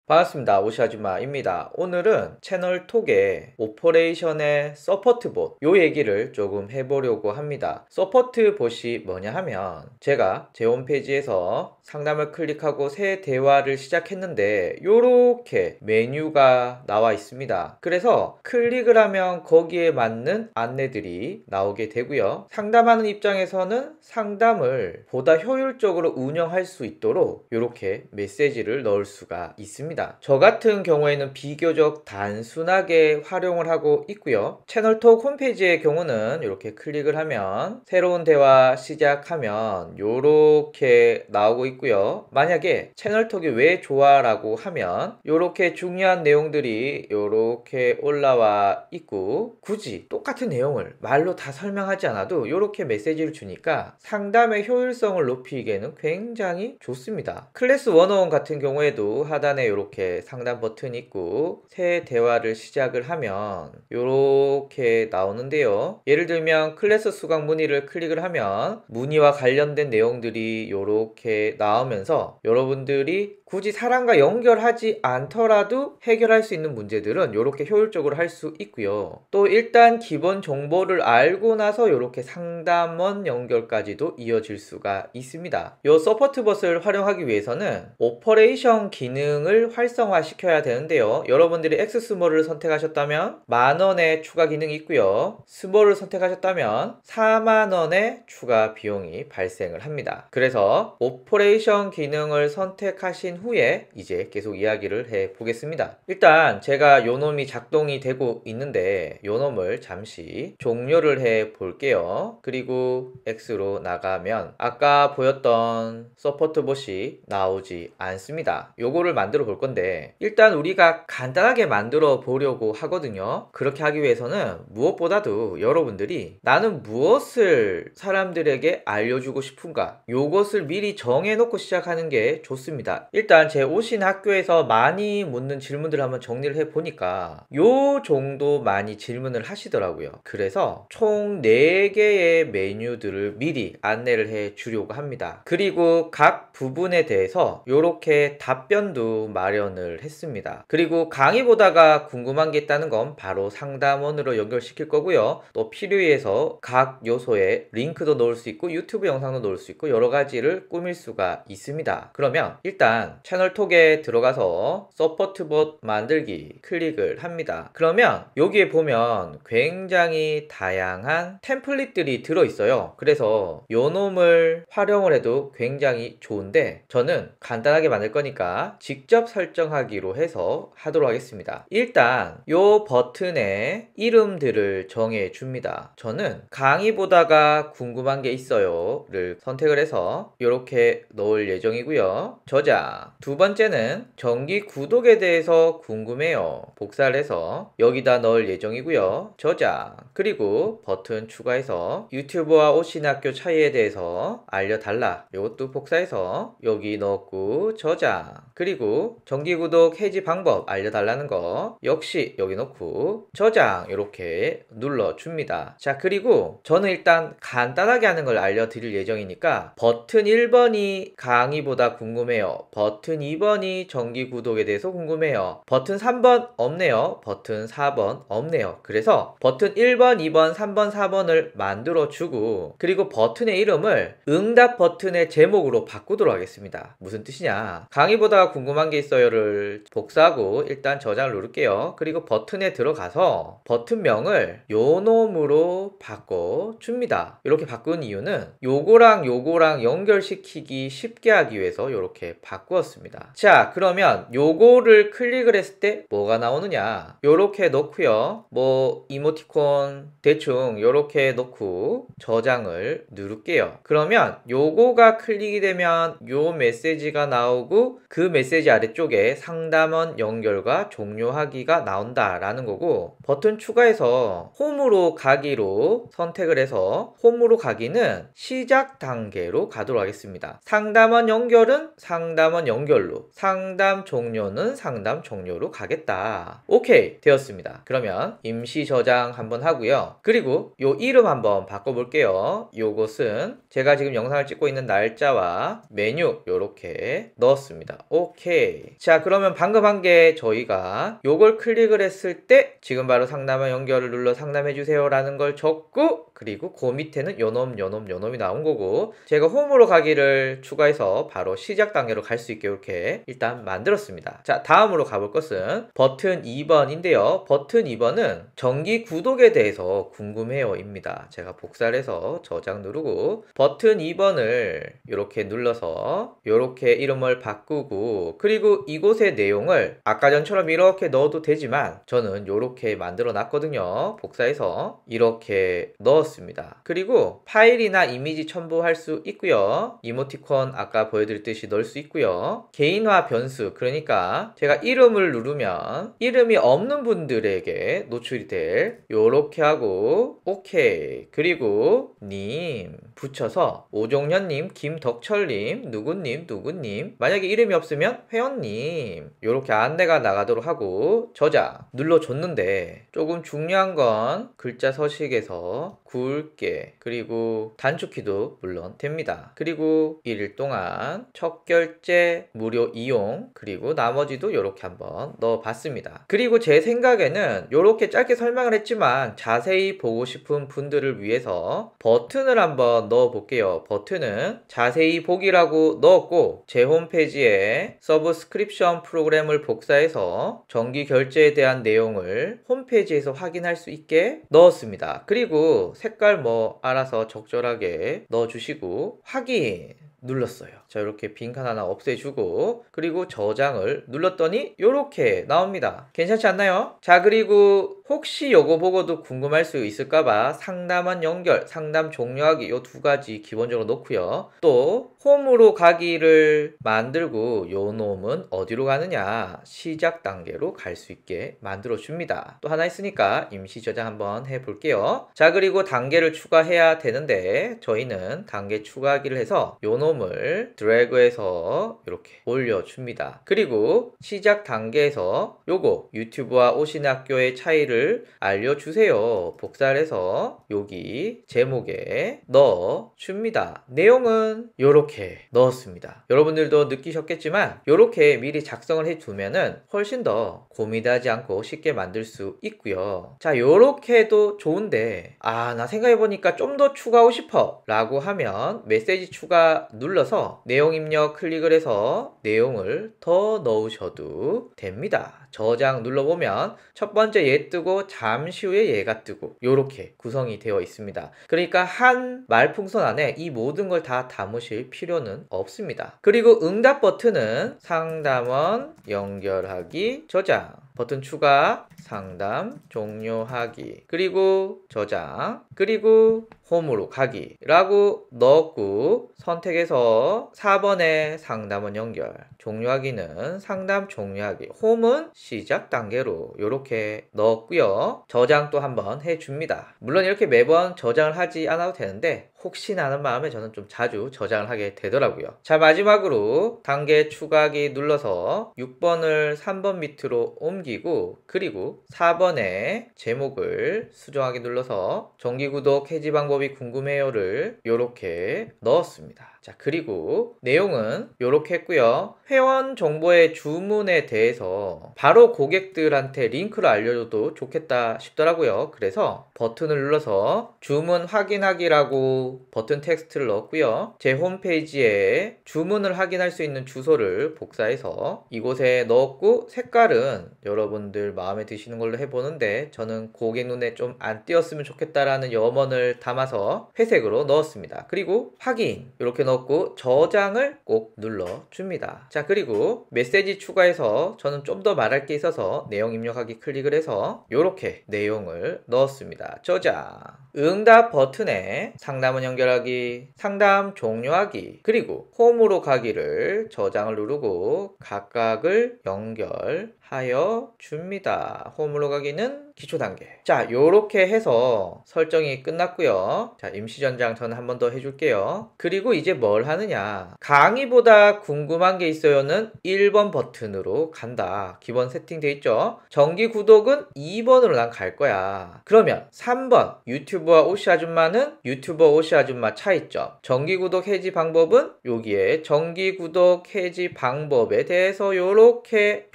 반갑습니다. 오시아줌마입니다. 오늘은 채널톡의 오퍼레이션의 서포트봇 요 얘기를 조금 해보려고 합니다. 서포트봇이 뭐냐 하면 제가 제 홈페이지에서 상담을 클릭하고 새 대화를 시작했는데 요렇게 메뉴가 나와 있습니다. 그래서 클릭을 하면 거기에 맞는 안내들이 나오게 되고요. 상담하는 입장에서는 상담을 보다 효율적으로 운영할 수 있도록 이렇게 메시지를 넣을 수가 있습니다. 저 같은 경우에는 비교적 단순하게 활용을 하고 있고요. 채널톡 홈페이지의 경우는 이렇게 클릭을 하면 새로운 대화 시작하면 이렇게 나오고 있고요. 만약에 채널톡이 왜 좋아 라고 하면 이렇게 중요한 내용들이 이렇게 올라와 있고 굳이 똑같은 내용을 말로 다 설명하지 않아도 이렇게 메시지를 주니까 상담의 효율성을 높이기에는 굉장히 좋습니다. 클래스 101 같은 경우에도 하단에 이렇게 상담 버튼이 있고 새 대화를 시작을 하면 이렇게 나오는데요. 예를 들면 클래스 수강 문의를 클릭을 하면 문의와 관련된 내용들이 이렇게 나오면서 여러분들이 굳이 사람과 연결하지 않더라도 해결할 수 있는 문제들은 이렇게 효율적으로 할 수 있고요. 또 일단 기본 정보를 알고 나서 이렇게 상담원 연결까지도 이어질 수가 있습니다. 이 서포트봇을 활용하기 위해서는 오퍼레이션 기능을 활성화시켜야 되는데요. 여러분들이 X 스몰을 선택하셨다면 만원의 추가 기능이 있고요. 스몰을 선택하셨다면 4만원의 추가 비용이 발생을 합니다. 그래서 오퍼레이션 기능을 선택하신 후에 이제 계속 이야기를 해 보겠습니다. 일단 제가 요놈이 작동이 되고 있는데 요놈을 잠시 종료를 해 볼게요. 그리고 X로 나가면 아까 보였던 서포트봇이 나오지 않습니다. 요거를 만들어 볼 건데 일단 우리가 간단하게 만들어 보려고 하거든요. 그렇게 하기 위해서는 무엇보다도 여러분들이 나는 무엇을 사람들에게 알려주고 싶은가 요것을 미리 정해놓고 시작하는 게 좋습니다. 일단 제 오신 학교에서 많이 묻는 질문들을 한번 정리를 해보니까 요 정도 많이 질문을 하시더라고요. 그래서 총 4개의 메뉴들을 미리 안내를 해 주려고 합니다. 그리고 각 부분에 대해서 요렇게 답변도 마련을 했습니다. 그리고 강의 보다가 궁금한 게 있다는 건 바로 상담원으로 연결시킬 거고요. 또 필요해서 각 요소에 링크도 넣을 수 있고 유튜브 영상도 넣을 수 있고 여러 가지를 꾸밀 수가 있습니다. 그러면 일단 채널톡에 들어가서 서포트봇 만들기 클릭을 합니다. 그러면 여기에 보면 굉장히 다양한 템플릿들이 들어있어요. 그래서 요 놈을 활용을 해도 굉장히 좋은데 저는 간단하게 만들 거니까 직접 설정하기로 해서 하도록 하겠습니다. 일단 요 버튼에 이름들을 정해 줍니다. 저는 강의 보다가 궁금한 게 있어요 를 선택을 해서 이렇게 넣을 예정이고요. 저장. 두 번째는 정기 구독에 대해서 궁금해요. 복사를 해서 여기다 넣을 예정이고요. 저장. 그리고 버튼 추가해서 유튜브와 오신학교 차이에 대해서 알려달라. 이것도 복사해서 여기 넣었고 저장. 그리고 정기구독 해지 방법 알려달라는 거 역시 여기 넣고 저장 이렇게 눌러줍니다. 자, 그리고 저는 일단 간단하게 하는 걸 알려드릴 예정이니까 버튼 1번이 강의보다 궁금해요. 버튼 2번이 정기구독에 대해서 궁금해요. 버튼 3번 없네요. 버튼 4번 없네요. 그래서 버튼 1번, 2번, 3번, 4번을 만들어주고 그리고 버튼의 이름을 응답 버튼의 제목으로 바꾸도록 하겠습니다. 무슨 뜻이냐? 강의보다 궁금한 게 있어요를 복사하고 일단 저장을 누를게요. 그리고 버튼에 들어가서 버튼명을 요놈으로 바꿔줍니다. 이렇게 바꾼 이유는 요거랑 요거랑 연결시키기 쉽게 하기 위해서 이렇게 바꾸었습니다. 자, 그러면 요거를 클릭을 했을 때 뭐가 나오느냐? 요렇게 넣고요. 뭐 이모티콘 대충 요렇게 넣고 저장을 누를게요. 그러면 요거가 클릭이 되면 요 메시지가 나오고 그 메시지 아래쪽에 상담원 연결과 종료하기가 나온다 라는 거고 버튼 추가해서 홈으로 가기로 선택을 해서 홈으로 가기는 시작 단계로 가도록 하겠습니다. 상담원 연결은 상담원 연결로 상담 종료는 상담 종료로 가겠다. 오케이 되었습니다. 그러면 임시 저장 한번 하고요. 그리고 요 이름 한번 바꿔볼게요. 요것은 제가 지금 영상을 찍고 있는 날짜와 메뉴 요렇게 넣었습니다. 오케이. 오케이. 자, 그러면 방금 한 게 저희가 요걸 클릭을 했을 때 지금 바로 상담원 연결을 눌러 상담해주세요 라는 걸 적고, 그리고 그 밑에는 요놈이 나온 거고, 제가 홈으로 가기를 추가해서 바로 시작 단계로 갈 수 있게 이렇게 일단 만들었습니다. 자, 다음으로 가볼 것은 버튼 2번인데요. 버튼 2번은 정기 구독에 대해서 궁금해요 입니다. 제가 복사를 해서 저장 누르고 버튼 2번을 이렇게 눌러서 이렇게 이름을 바꾸고, 그리고 이곳의 내용을 아까 전처럼 이렇게 넣어도 되지만 저는 이렇게 만들어 놨거든요. 복사해서 이렇게 넣었습니다. 그리고 파일이나 이미지 첨부할 수 있고요. 이모티콘 아까 보여드렸듯이 넣을 수 있고요. 개인화 변수, 그러니까 제가 이름을 누르면 이름이 없는 분들에게 노출이 될 요렇게 하고 오케이. 그리고 님 붙여서 오종현님, 김덕철님, 누구님 만약에 이름이 없으면 회원님 요렇게 안내가 나가도록 하고 저장 눌러줬는데, 조금 중요한 건 글자 서식에서 굵게, 그리고 단축키도 물론 됩니다. 그리고 1일 동안 첫 결제 무료 이용, 그리고 나머지도 이렇게 한번 넣어봤습니다. 그리고 제 생각에는 이렇게 짧게 설명을 했지만 자세히 보고 싶은 분들을 위해서 버튼을 한번 넣어볼게요. 버튼은 자세히 보기라고 넣었고, 제 홈페이지에 서브스크립션 프로그램을 복사해서 정기 결제에 대한 내용을 홈페이지에서 확인할 수 있게 넣었습니다. 그리고 색깔 뭐 알아서 적절하게 넣어주시고 확인 눌렀어요. 자, 이렇게 빈칸 하나 없애주고, 그리고 저장을 눌렀더니 이렇게 나옵니다. 괜찮지 않나요? 자, 그리고 혹시 요거 보고도 궁금할 수 있을까봐 상담원 연결, 상담 종료하기 요 두 가지 기본적으로 놓고요. 또 홈으로 가기를 만들고 요 놈은 어디로 가느냐, 시작 단계로 갈 수 있게 만들어 줍니다. 또 하나 있으니까 임시 저장 한번 해볼게요. 자, 그리고 단계를 추가해야 되는데 저희는 단계 추가하기를 해서 요 놈을 드래그해서 이렇게 올려줍니다. 그리고 시작 단계에서 요거 유튜브와 오신 학교의 차이를 알려주세요. 복사를 해서 여기 제목에 넣어줍니다. 내용은 요렇게 넣었습니다. 여러분들도 느끼셨겠지만 요렇게 미리 작성을 해두면은 훨씬 더 고민하지 않고 쉽게 만들 수 있고요. 자, 요렇게 해도 좋은데 나 생각해보니까 좀 더 추가하고 싶어 라고 하면 메시지 추가 눌러서 내용 입력 클릭을 해서 내용을 더 넣으셔도 됩니다. 저장 눌러보면 첫 번째 얘 뜨고 잠시 후에 얘가 뜨고 요렇게 구성이 되어 있습니다. 그러니까 한 말풍선 안에 이 모든 걸 다 담으실 필요는 없습니다. 그리고 응답 버튼은 상담원 연결하기 저장, 버튼 추가, 상담 종료하기, 그리고 저장, 그리고 홈으로 가기 라고 넣었고, 선택해서 4번에 상담원 연결, 종료하기는 상담 종료하기, 홈은 시작 단계로 이렇게 넣었고요. 저장 또 한번 해줍니다. 물론 이렇게 매번 저장을 하지 않아도 되는데 혹시나 하는 마음에 저는 좀 자주 저장을 하게 되더라고요. 자, 마지막으로 단계 추가하기 눌러서 6번을 3번 밑으로 옮기고, 그리고 4번에 제목을 수정하기 눌러서 정기구독 해지 방법이 궁금해요를 이렇게 넣었습니다. 자, 그리고 내용은 이렇게 했고요. 회원 정보의 주문에 대해서 바로 고객들한테 링크를 알려줘도 좋겠다 싶더라고요. 그래서 버튼을 눌러서 주문 확인하기라고 버튼 텍스트를 넣었고요. 제 홈페이지에 주문을 확인할 수 있는 주소를 복사해서 이곳에 넣었고, 색깔은 여러분들 마음에 드시는 걸로 해보는데 저는 고객 눈에 좀 안 띄었으면 좋겠다라는 염원을 담아서 회색으로 넣었습니다. 그리고 확인 이렇게 넣었고 저장을 꼭 눌러줍니다. 자, 그리고 메시지 추가해서 저는 좀 더 말할 게 있어서 내용 입력하기 클릭을 해서 이렇게 내용을 넣었습니다. 저장, 응답 버튼에 상담원 연결하기, 상담 종료하기, 그리고 홈으로 가기를 저장을 누르고 각각을 연결하여 줍니다. 홈으로 가기는 기초 단계. 자, 요렇게 해서 설정이 끝났고요. 자, 임시 전장 저는 한 번 더 해줄게요. 그리고 이제 뭘 하느냐. 강의보다 궁금한 게 있어요는 1번 버튼으로 간다. 기본 세팅되어 있죠. 정기 구독은 2번으로 난 갈 거야. 그러면 3번 유튜버와 오씨 아줌마는 유튜버 오씨 아줌마 차이점. 정기 구독 해지 방법은 여기에 정기 구독 해지 방법에 대해서 요렇게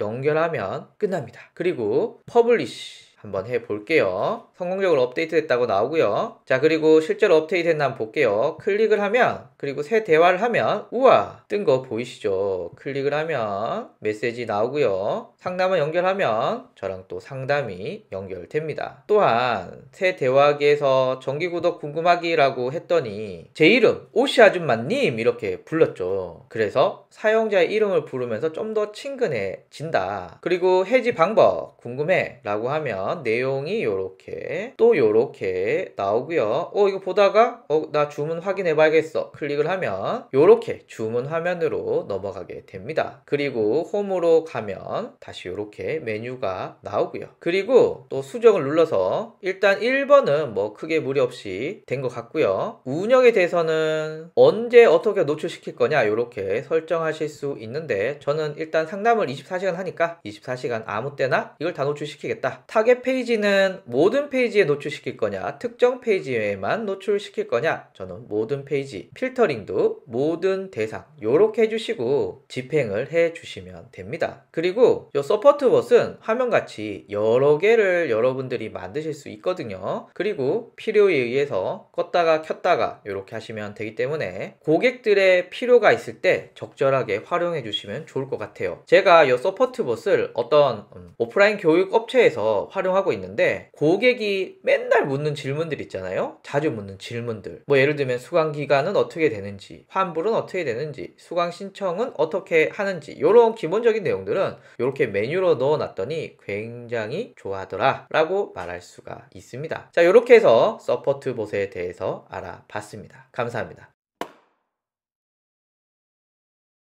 연결하면 끝납니다. 그리고 퍼블리시 한번 해볼게요. 성공적으로 업데이트됐다고 나오고요. 자, 그리고 실제로 업데이트 됐나 한번 볼게요. 클릭을 하면, 그리고 새 대화를 하면 우와! 뜬 거 보이시죠? 클릭을 하면 메시지 나오고요. 상담을 연결하면 저랑 또 상담이 연결됩니다. 또한 새 대화기에서 정기구독 궁금하기라고 했더니 제 이름 오씨 아줌마님 이렇게 불렀죠. 그래서 사용자의 이름을 부르면서 좀 더 친근해진다. 그리고 해지 방법 궁금해 라고 하면 내용이 요렇게 또 요렇게 나오고요. 이거 보다가 나 주문 확인해 봐야겠어. 클릭을 하면 요렇게 주문 화면으로 넘어가게 됩니다. 그리고 홈으로 가면 다시 요렇게 메뉴가 나오고요. 그리고 또 수정을 눌러서 일단 1번은 뭐 크게 무리 없이 된 것 같고요. 운영에 대해서는 언제 어떻게 노출시킬 거냐 요렇게 설정하실 수 있는데 저는 일단 상담을 24시간 하니까 24시간 아무 때나 이걸 다 노출시키겠다. 타겟 페이지는 모든 페이지에 노출시킬 거냐 특정 페이지에만 노출시킬 거냐 저는 모든 페이지 필터링도 모든 대상 요렇게 해주시고 집행을 해주시면 됩니다. 그리고 이 서포트 봇은 화면같이 여러 개를 여러분들이 만드실 수 있거든요. 그리고 필요에 의해서 껐다가 켰다가 이렇게 하시면 되기 때문에 고객들의 필요가 있을 때 적절하게 활용해 주시면 좋을 것 같아요. 제가 이 서포트 봇을 어떤 오프라인 교육 업체에서 활용하고 있는데 고객이 맨날 묻는 질문들 있잖아요. 자주 묻는 질문들 뭐 예를 들면 수강 기간은 어떻게 되는지 환불은 어떻게 되는지 수강 신청은 어떻게 하는지 이런 기본적인 내용들은 이렇게 메뉴로 넣어놨더니 굉장히 좋아하더라 라고 말할 수가 있습니다. 자, 이렇게 해서 서포트 봇에 대해서 알아봤습니다. 감사합니다.